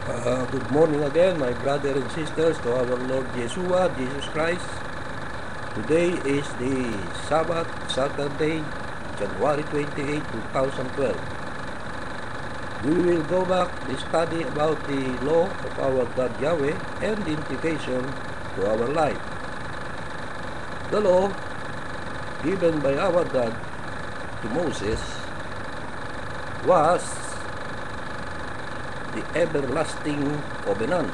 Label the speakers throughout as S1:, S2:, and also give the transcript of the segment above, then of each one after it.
S1: Good morning again, my brothers and sisters, to our Lord Yeshua, Jesus Christ. Today is the Sabbath, Saturday, January 28, 2012. We will go back to study about the law of our God Yahweh and the implication to our life. The law given by our God to Moses was the everlasting covenant.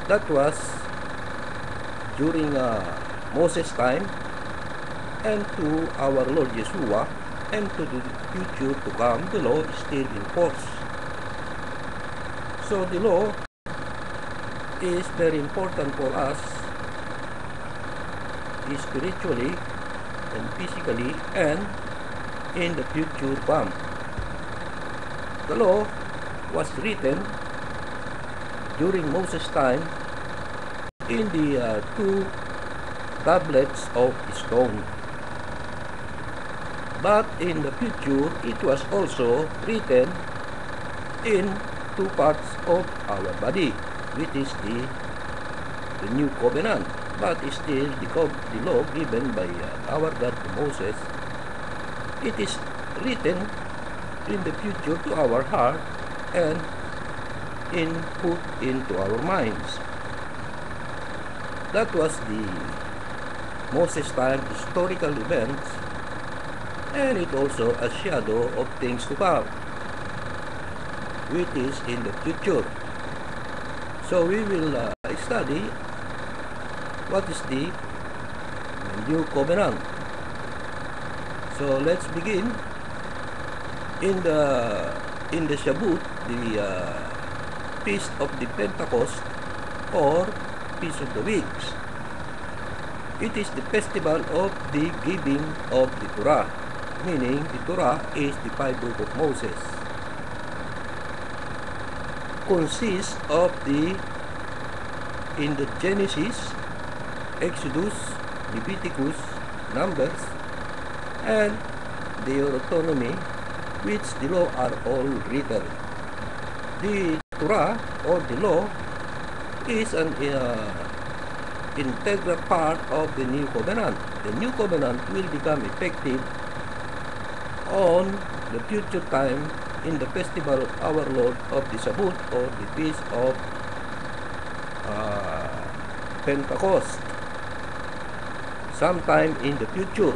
S1: That was during Moses' time, and to our Lord Yeshua, and to the future to come, the law is still in force. So the law is very important for us spiritually and physically and in the future come. The law was written during Moses' time in the two tablets of stone. But in the future, it was also written in two parts of our body, which is the new covenant. But still, the law given by our God to Moses, it is written in the future to our heart and put into our minds. That was the Moses time historical events, and it also a shadow of things to come, which is in the future. So we will study what is the new covenant. So let's begin. In the Shavuot, the Feast of the Pentecost, or Feast of the Weeks. It is the festival of the giving of the Torah, meaning the Torah is the 5 books of Moses. Consists of in the Genesis, Exodus, Leviticus, Numbers, and Deuteronomy, which the law are all written. The Torah, or the law, is an integral part of the new covenant. The new covenant will become effective on the future time in the festival of our Lord of the Sabbath, or the Feast of Pentecost, sometime in the future.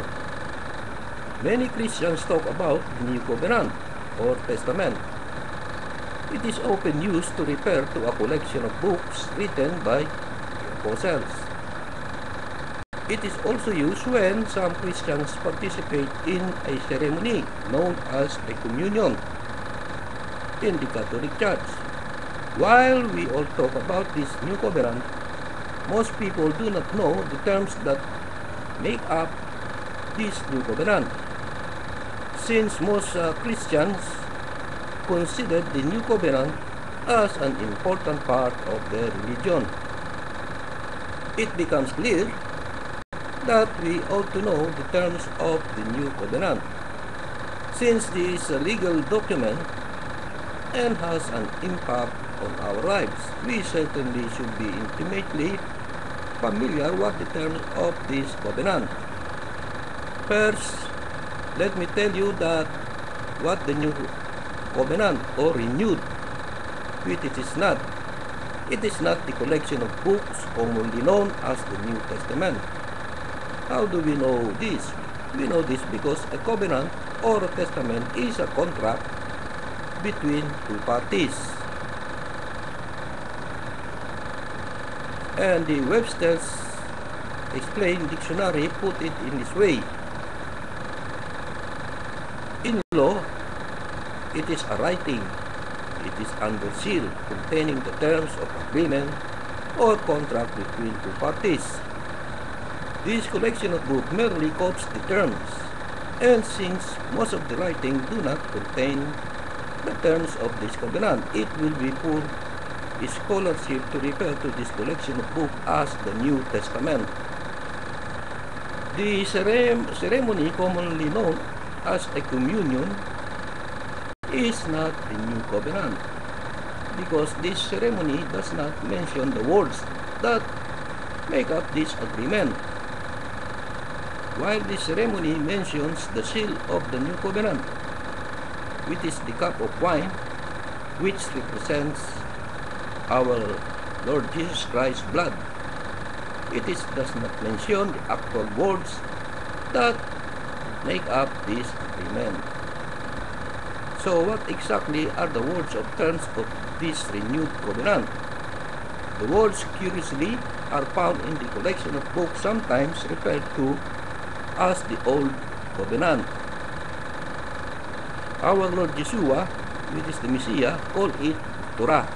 S1: Many Christians talk about the New Covenant or Testament. It is often used to refer to a collection of books written by the apostles. It is also used when some Christians participate in a ceremony known as a communion in the Catholic Church. While we all talk about this New Covenant, most people do not know the terms that make up this New Covenant. Since most Christians consider the New Covenant as an important part of their religion, it becomes clear that we ought to know the terms of the New Covenant. Since this is a legal document and has an impact on our lives, we certainly should be intimately familiar with the terms of this covenant. First, let me tell you that what the new covenant, or renewed, which it is not. It is not the collection of books commonly known as the New Testament. How do we know this? We know this because a covenant or a testament is a contract between two parties. And the Webster's Explained Dictionary put it in this way. In law, it is a writing. It is under seal, containing the terms of agreement or contract between two parties. This collection of books merely quotes the terms, and since most of the writings do not contain the terms of this covenant, it will be poor scholarship to refer to this collection of books as the New Testament. The ceremony commonly known as a communion is not the New Covenant. because this ceremony does not mention the words that make up this agreement, while this ceremony mentions the seal of the new covenant, which is the cup of wine, which represents our Lord Jesus Christ's blood. It does not mention the actual words that make up this agreement. So what exactly are the words of terms of this renewed covenant? The words, curiously, are found in the collection of books sometimes referred to as the Old Covenant. Our Lord Yeshua, which is the Messiah, called it Torah,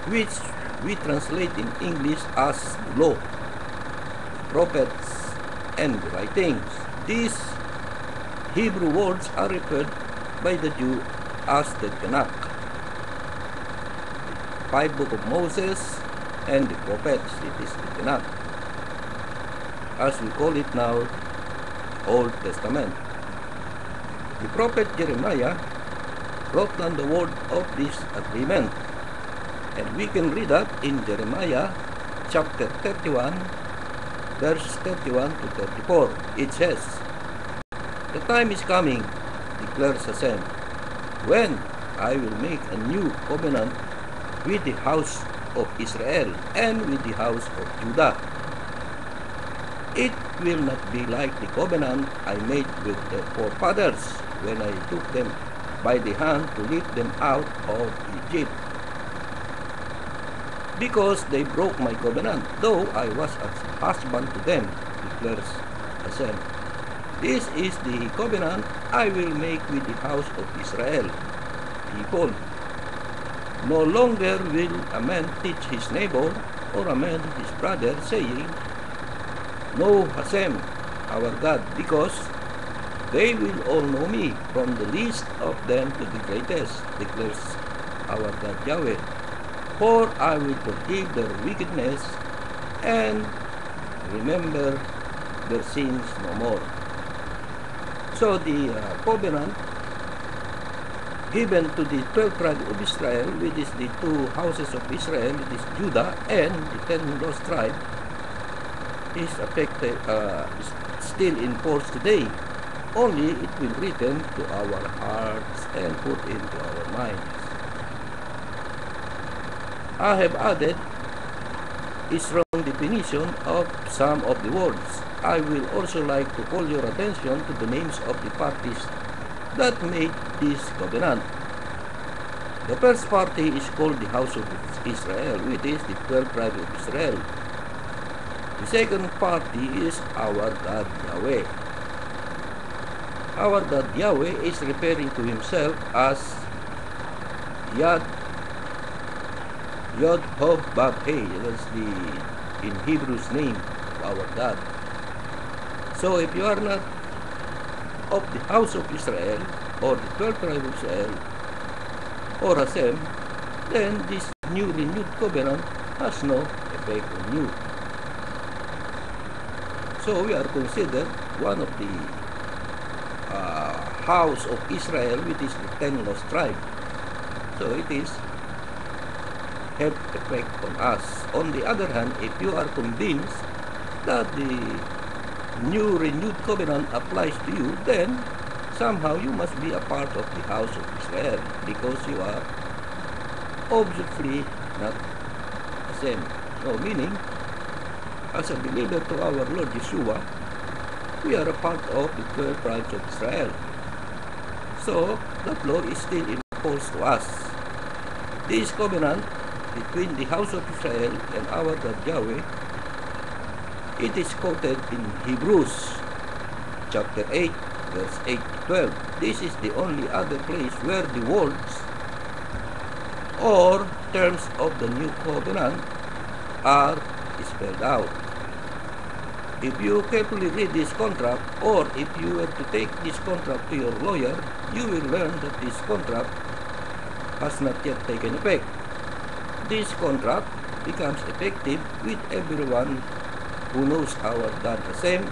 S1: which we translate in English as law, prophets, and writings. These Hebrew words are referred by the Jew as the Tanakh, the 5 books of Moses, and the prophets. It is the Tanakh, as we call it now, Old Testament. The prophet Jeremiah wrote down the word of this agreement, and we can read that in Jeremiah chapter 31, verse 31 to 34. It says, "The time is coming, declares Hashem, when I will make a new covenant with the house of Israel and with the house of Judah. It will not be like the covenant I made with their forefathers when I took them by the hand to lead them out of Egypt, because they broke my covenant, though I was a husband to them, declares Hashem. This is the covenant I will make with the house of Israel, people. No longer will a man teach his neighbor or a man his brother, saying, Know Hashem, our God, because they will all know me, from the least of them to the greatest, declares our God Yahweh. For I will forgive their wickedness and remember their sins no more." So the covenant given to the 12 tribes of Israel, which is the 2 houses of Israel, it is Judah and the 10 lost tribes, is still in force today. Only it will be written to our hearts and put into our minds. I have added a strong definition of some of the words. I will also like to call your attention to the names of the parties that made this covenant. The first party is called the house of Israel, which is the 12 tribes of Israel. The second party is our God Yahweh. Our God Yahweh is referring to himself as Yod Hov Vav He. That's the in Hebrew's name of our God. So if you are not of the house of Israel or the 12 tribes of Israel or Hashem, then this new renewed covenant has no effect on you. So we are considered one of the house of Israel, which is the 10 lost tribes. So it is have effect on us. On the other hand, if you are convinced that the new renewed covenant applies to you, then somehow you must be a part of the house of Israel, because you are obviously not the same. So meaning, as a believer to our Lord Yeshua, we are a part of the 12 tribes of Israel. So that law is still in force to us. This covenant between the house of Israel and our God Yahweh, it is quoted in Hebrews chapter 8, verse 8 to 12. This is the only other place where the words or terms of the new covenant are spelled out. If you carefully read this contract, or if you were to take this contract to your lawyer, you will learn that this contract has not yet taken effect. This contract becomes effective with everyone who knows our God Hashem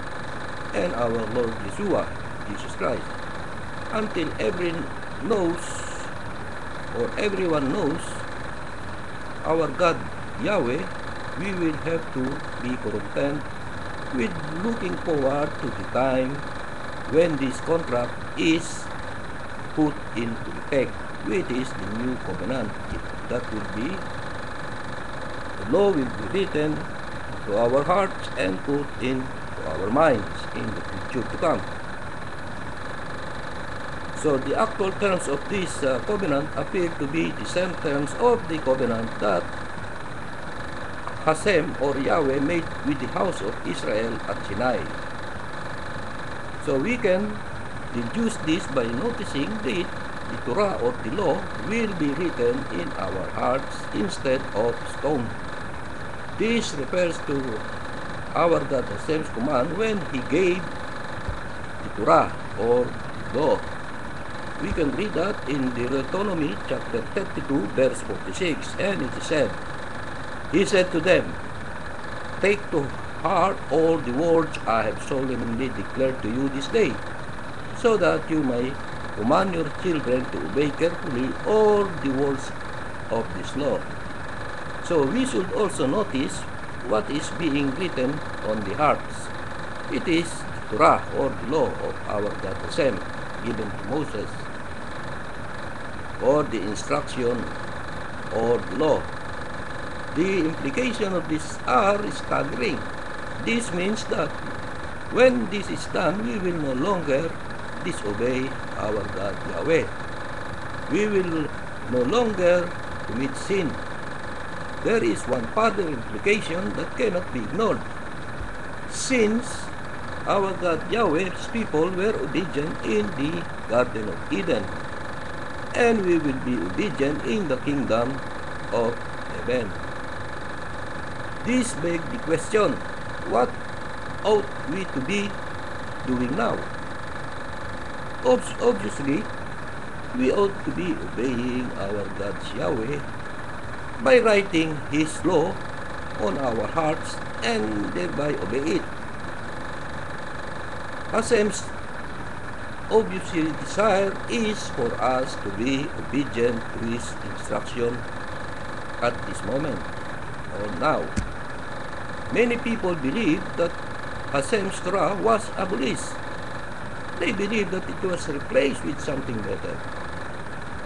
S1: and our Lord Yeshua, Jesus Christ, until everyone knows or everyone knows our God Yahweh, we will have to be content with looking forward to the time when this contract is put into effect, which is the new covenant. That will be, the law will be written to our hearts and put into our minds in the future to come. So the actual terms of this covenant appear to be the same terms of the covenant that Hashem or Yahweh made with the house of Israel at Sinai. So we can deduce this by noticing that the Torah or the law will be written in our hearts instead of stone. This refers to our God Hashem's command when He gave the Torah or the law. We can read that in Deuteronomy chapter 32 verse 46, and it is said, He said to them, Take to heart all the words I have solemnly declared to you this day, so that you may command your children to obey carefully all the words of this law. So we should also notice what is being written on the hearts. It is the Torah or the law of our God Hashem given to Moses, or the instruction or the law. The implication of this are staggering. This means that when this is done, we will no longer disobey our God Yahweh. We will no longer commit sin. There is one further implication that cannot be ignored. Since our God Yahweh's people were obedient in the Garden of Eden, and we will be obedient in the kingdom of heaven. This begs the question, what ought we to be doing now? Obviously, we ought to be obeying our God Yahweh by writing His law on our hearts and thereby obey it. Hashem's obviously desire is for us to be obedient to His instruction at this moment or now. Many people believe that Hashem's Torah was abolished. They believe that it was replaced with something better.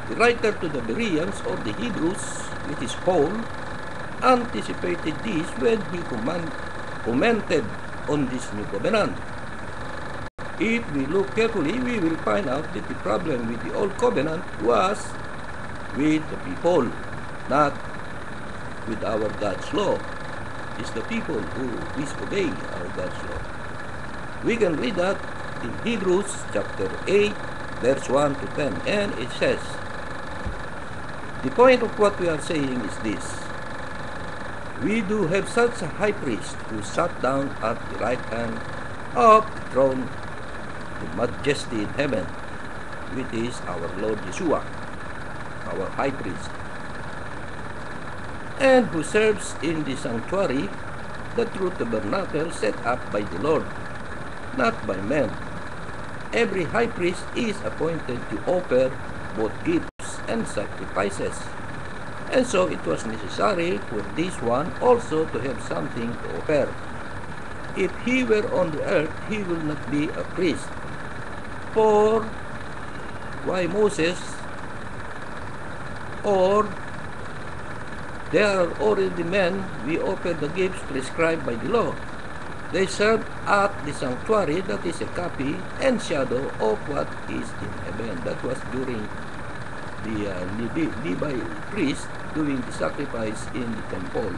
S1: The writer to the Bereans or the Hebrews, which is Paul, anticipated this when he commented on this new covenant. If we look carefully, we will find out that the problem with the old covenant was with the people, not with our God's law. It's the people who disobey our God's law. We can read that in Hebrews chapter 8, verse 1 to 10, and it says, the point of what we are saying is this: we do have such a high priest who sat down at the right hand of the throne, the majesty in heaven, which is our Lord Yeshua, our high priest, and who serves in the sanctuary, the true tabernacle set up by the Lord, not by men. Every high priest is appointed to offer both gifts and sacrifices, and so it was necessary for this one also to have something to offer. If he were on the earth, he will not be a priest. For why Moses, or there are already men, we offer the gifts prescribed by the law. They serve at the sanctuary that is a copy and shadow of what is in heaven. That was during the Levi priest doing the sacrifice in the temple,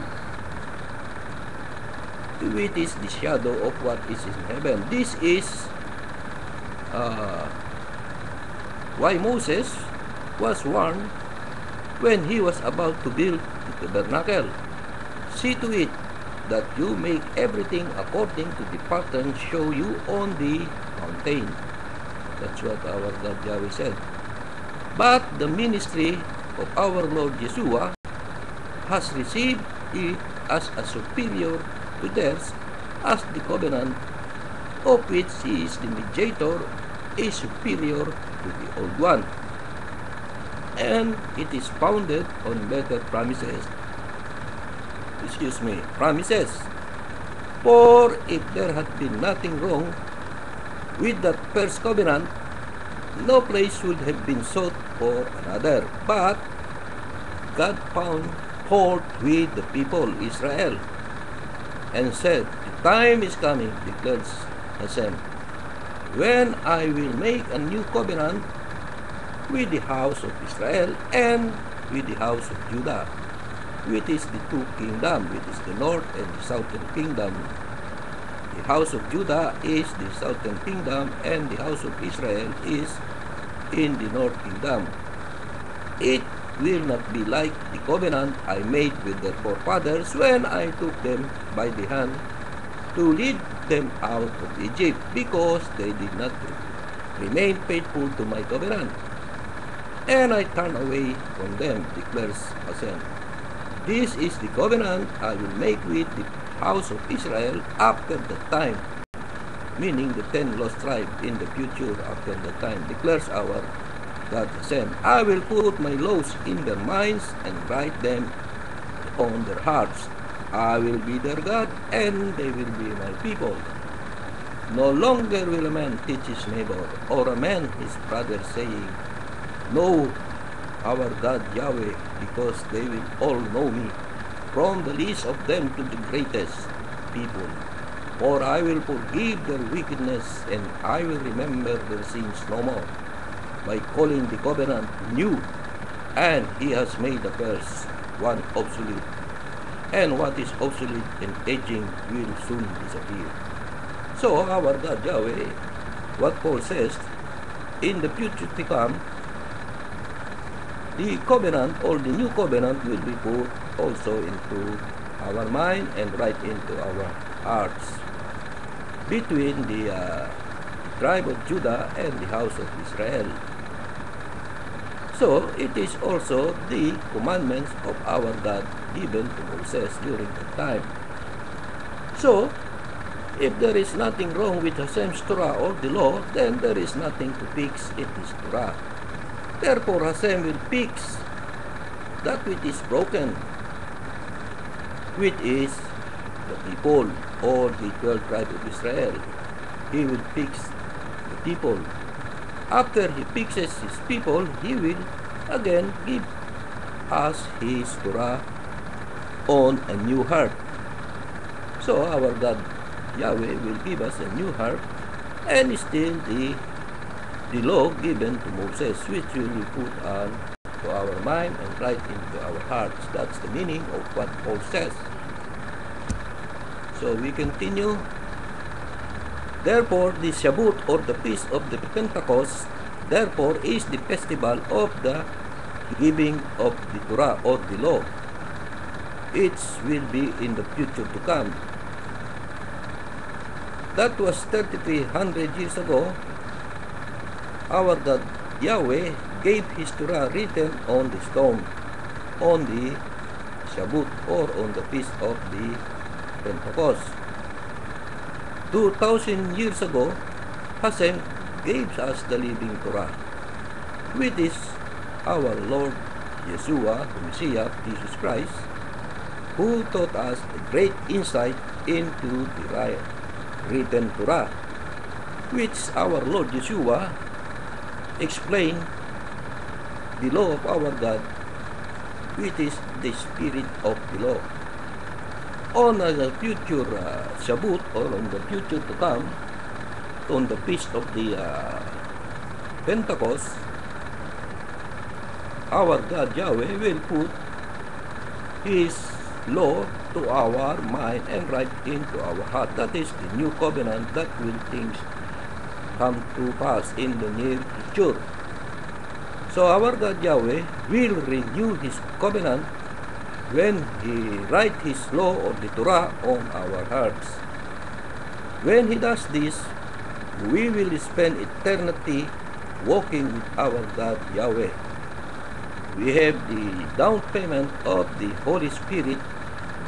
S1: which is the shadow of what is in heaven. This is why Moses was warned when he was about to build the tabernacle. See to it that you make everything according to the pattern show you on the mountain. That's what our God Yahweh said. But the ministry of our Lord Yeshua has received it as a superior to theirs, as the covenant of which He is the mediator is superior to the old one. and it is founded on better promises. Promises. For if there had been nothing wrong with that first covenant, no place would have been sought for another. But God found fault with the people Israel and said, "The time is coming," declares Hashem, "when I will make a new covenant with the house of Israel and with the house of Judah, which is the two kingdoms, which is the north and the southern kingdom. The house of Judah is the southern kingdom, and the house of Israel is in the north kingdom. It will not be like the covenant I made with their forefathers when I took them by the hand to lead them out of Egypt, because they did not remain faithful to my covenant, and I turned away from them," declares Hashem. "This is the covenant I will make with the house of Israel after that time," meaning the 10 lost tribes in the future after that time, declares our God Hashem. "I will put my laws in their minds and write them on their hearts. I will be their God, and they will be my people. No longer will a man teach his neighbor, or a man his brother, saying, 'Know our God Yahweh,' because they will all know me, from the least of them to the greatest people. For I will forgive their wickedness, and I will remember their sins no more, by calling the covenant new, and he has made the first one obsolete. And what is obsolete and aging will soon disappear." So our God Yahweh, what Paul says, in the future to come, the covenant or the new covenant will be put also into our mind and right into our hearts between the tribe of Judah and the house of Israel. So it is also the commandments of our God given to Moses during that time. So if there is nothing wrong with Hashem's Torah or the law, then there is nothing to fix in his Torah. Therefore, Hashem will fix that which is broken, which is the people or the 12 tribes of Israel. He will fix the people. After he fixes his people, he will again give us his Torah on a new heart. So our God Yahweh will give us a new heart, and still the law given to Moses, which will be put on to our mind and right into our hearts. That's the meaning of what Paul says. So we continue. "Therefore, the Shavuot, or the feast of the Pentecost, therefore is the festival of the giving of the Torah or the law. It will be in the future to come." That was 3,300 years ago. Our God Yahweh gave his Torah written on the stone on the Shavuot, or on the feast of the Pentecost. 2,000 years ago, Hashem gave us the living Torah, which is our Lord Yeshua, the Messiah, Jesus Christ, who taught us a great insight into the written Torah, which our Lord Yeshua explained the law of our God, which is the spirit of the law. On the future Shavuot, or on the future to come, on the feast of the Pentecost, our God Yahweh will put his law to our mind and right into our heart. That is the new covenant that will things come to pass in the near future. So our God Yahweh will renew his covenant when he write his law or the Torah on our hearts. When he does this, we will spend eternity walking with our God Yahweh. We have the down payment of the Holy Spirit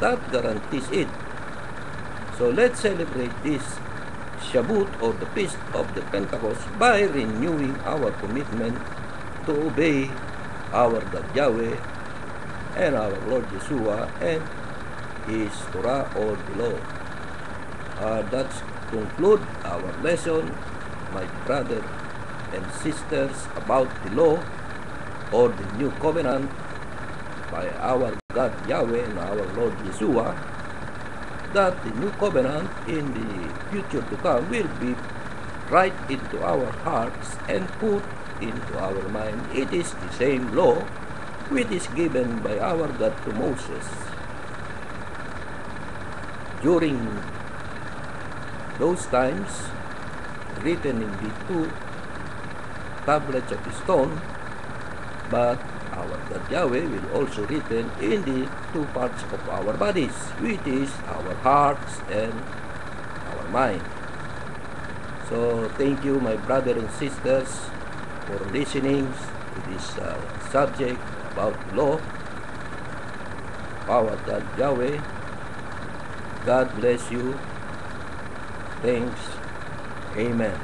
S1: that guarantees it. So let's celebrate this Shavuot, or the feast of the Pentecost, by renewing our commitment to obey our God Yahweh and our Lord Yeshua and His Torah or the law. That's conclude our lesson, my brother and sisters, about the law or the new covenant by our God Yahweh and our Lord Yeshua, that the new covenant in the future to come will be right into our hearts and put into our mind. It is the same law which is given by our God to Moses. During those times, written in the 2 tablets of stone, but our God Yahweh will also written in the 2 parts of our bodies, which is our hearts and our mind. So thank you, my brothers and sisters, for listening to this subject about law, our God Yahweh. God bless you. Thanks. Amen.